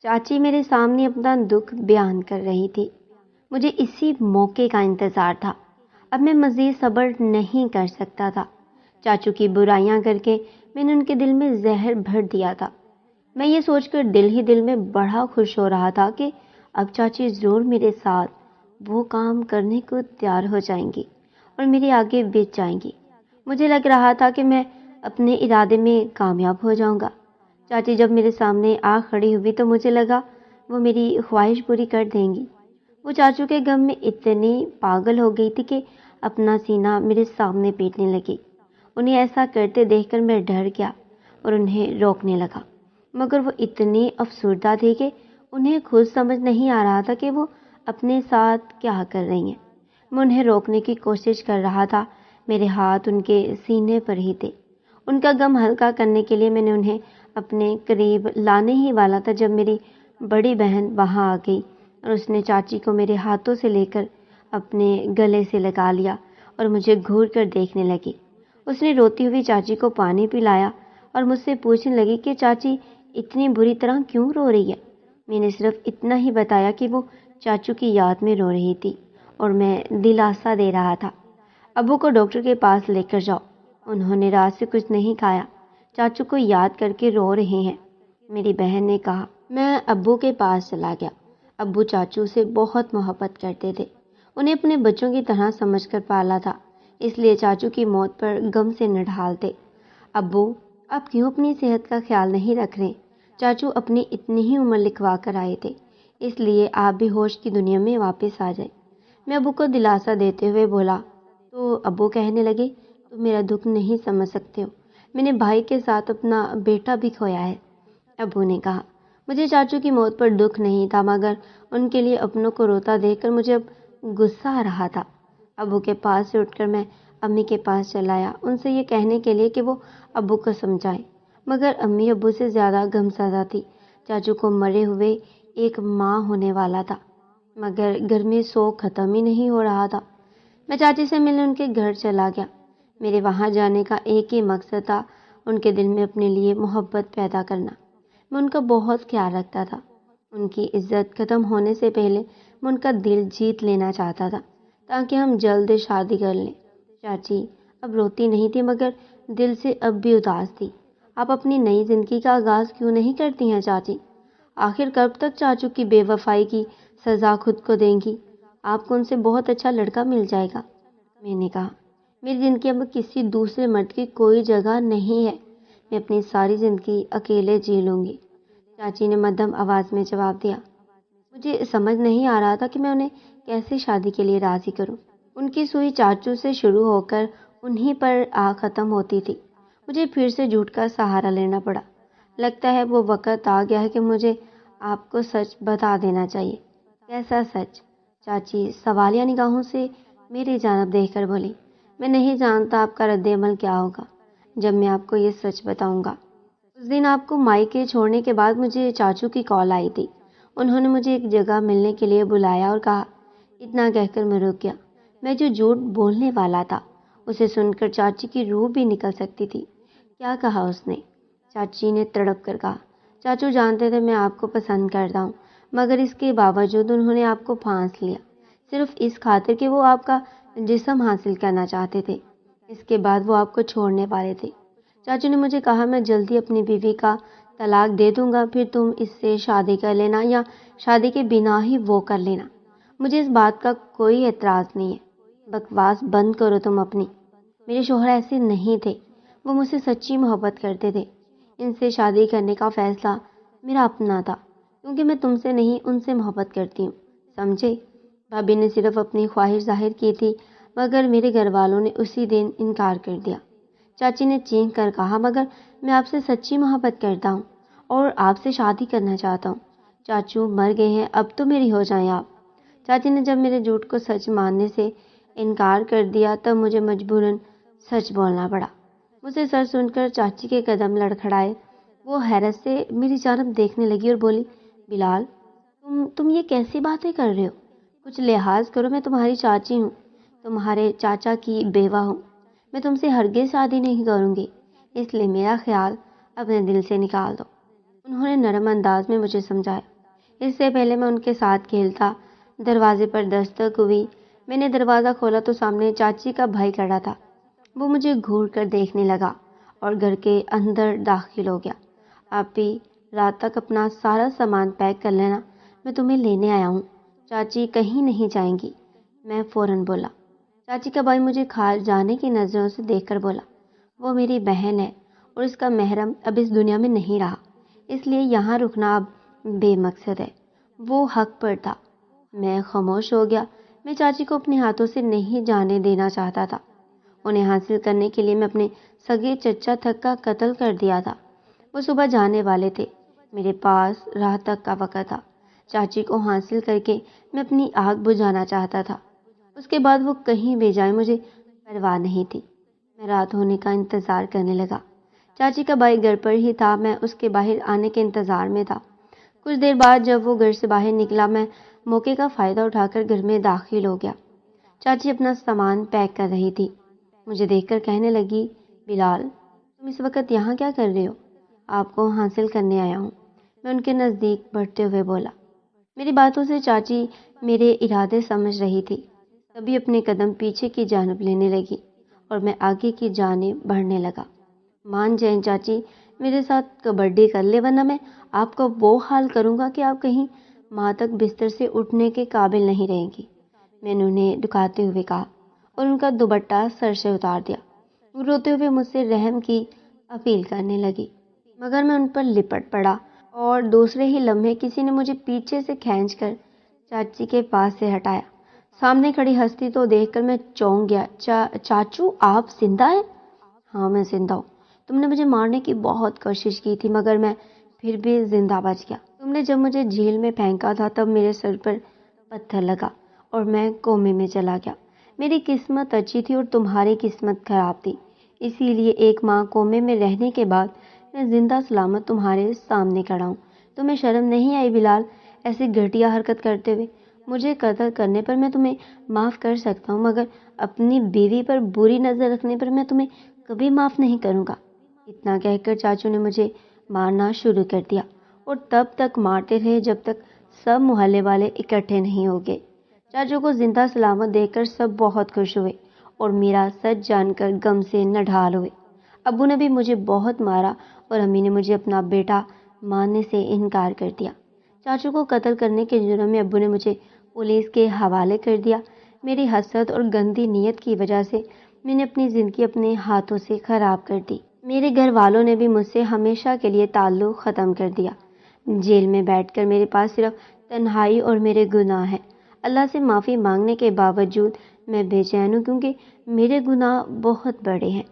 चाची मेरे सामने अपना दुख बयान कर रही थी। मुझे इसी मौके का इंतज़ार था। अब मैं मज़ीद सब्र नहीं कर सकता था। चाचू की बुराइयां करके मैंने उनके दिल में जहर भर दिया था। मैं ये सोचकर दिल ही दिल में बड़ा खुश हो रहा था कि अब चाची ज़रूर मेरे साथ वो काम करने को तैयार हो जाएंगी और मेरे आगे बीत जाएंगी। मुझे लग रहा था कि मैं अपने इरादे में कामयाब हो जाऊंगा। चाची जब मेरे सामने आ खड़ी हुई तो मुझे लगा वो मेरी ख्वाहिश पूरी कर देंगी। वो चाचू के गम में इतनी पागल हो गई थी कि अपना सीना मेरे सामने पीटने लगी। उन्हें ऐसा करते देखकर मैं डर गया और उन्हें रोकने लगा, मगर वो इतनी अफसुर्दा थी कि उन्हें खुद समझ नहीं आ रहा था कि वो अपने साथ क्या कर रही हैं। मैं उन्हें रोकने की कोशिश कर रहा था, मेरे हाथ उनके सीने पर ही थे। उनका गम हल्का करने के लिए मैंने उन्हें अपने करीब लाने ही वाला था जब मेरी बड़ी बहन वहाँ आ गई और उसने चाची को मेरे हाथों से लेकर अपने गले से लगा लिया और मुझे घूर कर देखने लगी। उसने रोती हुई चाची को पानी पिलाया और मुझसे पूछने लगी कि चाची इतनी बुरी तरह क्यों रो रही है। मैंने सिर्फ इतना ही बताया कि वो चाचू की याद में रो रही थी और मैं दिलासा दे रहा था। अब्बू को डॉक्टर के पास लेकर जाओ, उन्होंने रात से कुछ नहीं खाया, चाचू को याद करके रो रहे हैं, मेरी बहन ने कहा। मैं अब्बू के पास चला गया। अब्बू चाचू से बहुत मोहब्बत करते थे, उन्हें अपने बच्चों की तरह समझकर पाला था, इसलिए चाचू की मौत पर गम से न ढालते। अब्बू, आप क्यों अपनी सेहत का ख्याल नहीं रख रहे? चाचू अपनी इतनी ही उम्र लिखवा कर आए थे, इसलिए आप भी होश की दुनिया में वापस आ जाए। मैं अब्बू को दिलासा देते हुए बोला। तो अब्बू कहने लगे, तुम मेरा दुख नहीं समझ सकते हो, मैंने भाई के साथ अपना बेटा भी खोया है। अब्बू ने कहा। मुझे चाचू की मौत पर दुख नहीं था, मगर उनके लिए अपनों को रोता देखकर मुझे अब गुस्सा आ रहा था। अब्बू के पास से उठकर मैं अम्मी के पास चला आया, उनसे ये कहने के लिए कि वो अब्बू को समझाएं, मगर अम्मी अब्बू से ज़्यादा गमज़दा थी। चाचू को मरे हुए एक माह होने वाला था, मगर घर में शोक ख़त्म ही नहीं हो रहा था। मैं चाची से मिलने उनके घर चला गया। मेरे वहाँ जाने का एक ही मकसद था, उनके दिल में अपने लिए मोहब्बत पैदा करना। मैं उनका बहुत ख्याल रखता था। उनकी इज्जत ख़त्म होने से पहले मैं उनका दिल जीत लेना चाहता था, ताकि हम जल्द शादी कर लें। चाची अब रोती नहीं थी, मगर दिल से अब भी उदास थी। आप अपनी नई ज़िंदगी का आगाज़ क्यों नहीं करती हैं चाची? आखिर कब तक चाचू की बेवफाई की सज़ा खुद को देंगी? आपको उनसे बहुत अच्छा लड़का मिल जाएगा। मैंने कहा, मेरी ज़िंदगी अब किसी दूसरे मर्द की कोई जगह नहीं है। मैं अपनी सारी ज़िंदगी अकेले जी लूँगी। चाची ने मध्यम आवाज़ में जवाब दिया। मुझे समझ नहीं आ रहा था कि मैं उन्हें कैसे शादी के लिए राज़ी करूं। उनकी सुई चाचू से शुरू होकर उन्हीं पर आ ख़त्म होती थी। मुझे फिर से झूठ का सहारा लेना पड़ा। लगता है वो वक़्त आ गया है कि मुझे आपको सच बता देना चाहिए। कैसा सच? चाची सवालिया निगाहों से मेरी जानब देखकर बोली। मैं नहीं जानता आपका रद्द-ए-अमल क्या होगा जब मैं आपको ये सच बताऊंगा। उस दिन आपको मायके छोड़ने के बाद मुझे चाचू की कॉल आई थी। उन्होंने मुझे एक जगह मिलने के लिए बुलाया और कहा। इतना कहकर मैं रुक गया। मैं जो झूठ बोलने वाला था, उसे सुनकर चाची की रूह भी निकल सकती थी। क्या कहा उसने? चाची ने तड़प कर कहा। चाचू जानते थे मैं आपको पसंद करता हूँ, मगर इसके बावजूद उन्होंने आपको फांस लिया, सिर्फ इस खातिर कि वो आपका जिस्म हासिल करना चाहते थे। इसके बाद वो आपको छोड़ने वाले थे। चाचू ने मुझे कहा, मैं जल्दी अपनी बीवी का तलाक दे दूंगा, फिर तुम इससे शादी कर लेना या शादी के बिना ही वो कर लेना। मुझे इस बात का कोई एतराज़ नहीं है। बकवास बंद करो तुम अपनी। मेरे शौहर ऐसे नहीं थे, वो मुझसे सच्ची मोहब्बत करते थे। इनसे शादी करने का फ़ैसला मेरा अपना था, क्योंकि मैं तुमसे नहीं उनसे मोहब्बत करती हूँ, समझे? भाभी ने सिर्फ अपनी ख्वाहिश जाहिर की थी, मगर मेरे घर वालों ने उसी दिन इनकार कर दिया। चाची ने चीख कर कहा, मगर मैं आपसे सच्ची मोहब्बत करता हूँ और आपसे शादी करना चाहता हूँ। चाचू मर गए हैं, अब तो मेरी हो जाएं आप। चाची ने जब मेरे झूठ को सच मानने से इनकार कर दिया, तब मुझे मजबूरन सच बोलना पड़ा। मुझसे सच सुनकर चाची के कदम लड़खड़ाए। वो हैरत से मेरी जानब देखने लगी और बोली, बिलाल, तुम ये कैसी बातें कर रहे हो? कुछ लिहाज करो, मैं तुम्हारी चाची हूँ, तुम्हारे चाचा की बेवा हूँ। मैं तुमसे हरगिज़ शादी नहीं करूँगी, इसलिए मेरा ख्याल अपने दिल से निकाल दो। انہوں نے نرم انداز میں مجھے سمجھایا۔ اس سے پہلے میں ان کے ساتھ کھیلتا، دروازے پر دستک ہوئی۔ میں نے دروازہ کھولا تو سامنے چاچی کا بھائی کھڑا تھا۔ وہ مجھے گھور کر دیکھنے لگا اور گھر کے اندر داخل ہو گیا۔ آپ ہی رات تک اپنا سارا سامان پیک کر لینا، میں تمہیں لینے آیا ہوں۔ چاچی کہیں نہیں جائیں گی، میں فوراً بولا۔ چاچی کا بھائی مجھے کھا جانے کی نظروں سے دیکھ کر بولا، وہ میری بہن ہے اور اس کا محرم اب اس دنیا میں نہیں رہا، اس لیے یہاں رکنا اب بے مقصد ہے۔ وہ حق پر تھا۔ میں خاموش ہو گیا۔ میں چاچی کو اپنے ہاتھوں سے نہیں جانے دینا چاہتا تھا۔ انہیں حاصل کرنے کے لیے میں اپنے سگے چچا تک کا قتل کر دیا تھا۔ وہ صبح جانے والے تھے۔ میرے پاس رات تک کا وقت تھا۔ چاچی کو حاصل کر کے میں اپنی آگ بجھانا چاہتا تھا۔ اس کے بعد وہ کہیں بھی جائے مجھے پرواہ نہیں تھی۔ میں رات ہونے کا انتظار کرنے لگا۔ چاچی کا بھائی گھر پر ہی تھا۔ میں اس کے باہر آنے کے انتظار میں تھا۔ کچھ دیر بعد جب وہ گھر سے باہر نکلا، میں موقع کا فائدہ اٹھا کر گھر میں داخل ہو گیا۔ چاچی اپنا سامان پیک کر رہی تھی۔ مجھے دیکھ کر کہنے لگی، بلال، تم اس وقت یہاں کیا کر رہے ہو؟ آپ کو حاصل کرنے آیا ہوں، میں ان کے نزدیک بڑھتے ہوئے بولا۔ میری باتوں سے چاچی میرے ارادے سمجھ رہی تھی، تبھی اپنے قدم پیچھے کی جانب لینے لگی اور میں آگے کی جانب بڑھنے لگا۔ مان جائیں چاچی، میرے ساتھ کبڈی کر لے، ورنہ میں آپ کا وہ حال کروں گا کہ آپ کہیں ماں تک بستر سے اٹھنے کے قابل نہیں رہیں گی، میں نے انہیں دکھاتے ہوئے کہا اور ان کا دوپٹہ سر سے اتار دیا۔ وہ روتے ہوئے مجھ سے رحم کی اپیل کرنے لگی، مگر میں ان پر لپٹ پڑا اور دوسرے ہی لمحے کسی نے مجھے پیچھے سے کھینچ کر چاچی کے پاس سے ہٹایا۔ سامنے کھڑی ہستی تو دیکھ کر میں چونک گیا۔ چاچو، آپ زندہ ہیں؟ ہاں، میں زندہ ہوں۔ تم نے مجھے مارنے کی بہت کوشش کی تھی، مگر میں پھر بھی زندہ بچ گیا۔ تم نے جب مجھے جھیل میں پھینکا تھا تب میرے سر پر پتھر لگا اور میں کومے میں چلا گیا۔ میری قسمت اچھی تھی اور تمہاری قسمت خراب تھی، اسی لیے ایک ماہ کومے میں رہنے کے بعد میں زندہ سلامت تمہارے سامنے کھڑا ہوں۔ تمہیں شرم نہیں آئی بلال، ایسی گھٹیا حرکت کرتے ہوئے؟ مجھے قتل کرنے پر میں تمہیں معاف کر سکتا ہوں، مگر اپنی بیوی پر بری نظر رکھنے پر میں تمہیں کبھی معاف نہیں کروں گا۔ اتنا کہہ کر چاچو نے مجھے مارنا شروع کر دیا اور تب تک مارتے رہے جب تک سب محلے والے اکٹھے نہیں ہو گئے۔ چاچو کو زندہ سلامت دیکھ کر سب بہت خوش ہوئے اور میرا سچ جان کر غم سے نڈھال ہوئے۔ ابو نے بھی مجھے بہت مارا اور امی نے مجھے اپنا بیٹا ماننے سے انکار کر دیا۔ چاچو کو قتل کرنے کے جرم میں ابو نے مجھے پولیس کے حوالے کر دیا۔ میری حسد اور گندی نیت کی وجہ سے میں نے اپنی زندگی اپنے ہاتھوں سے خراب کر دی۔ میرے گھر والوں نے بھی مجھ سے ہمیشہ کے لیے تعلق ختم کر دیا۔ جیل میں بیٹھ کر میرے پاس صرف تنہائی اور میرے گناہ ہیں۔ اللہ سے معافی مانگنے کے باوجود میں بے چین ہوں، کیونکہ میرے گناہ بہت بڑے ہیں۔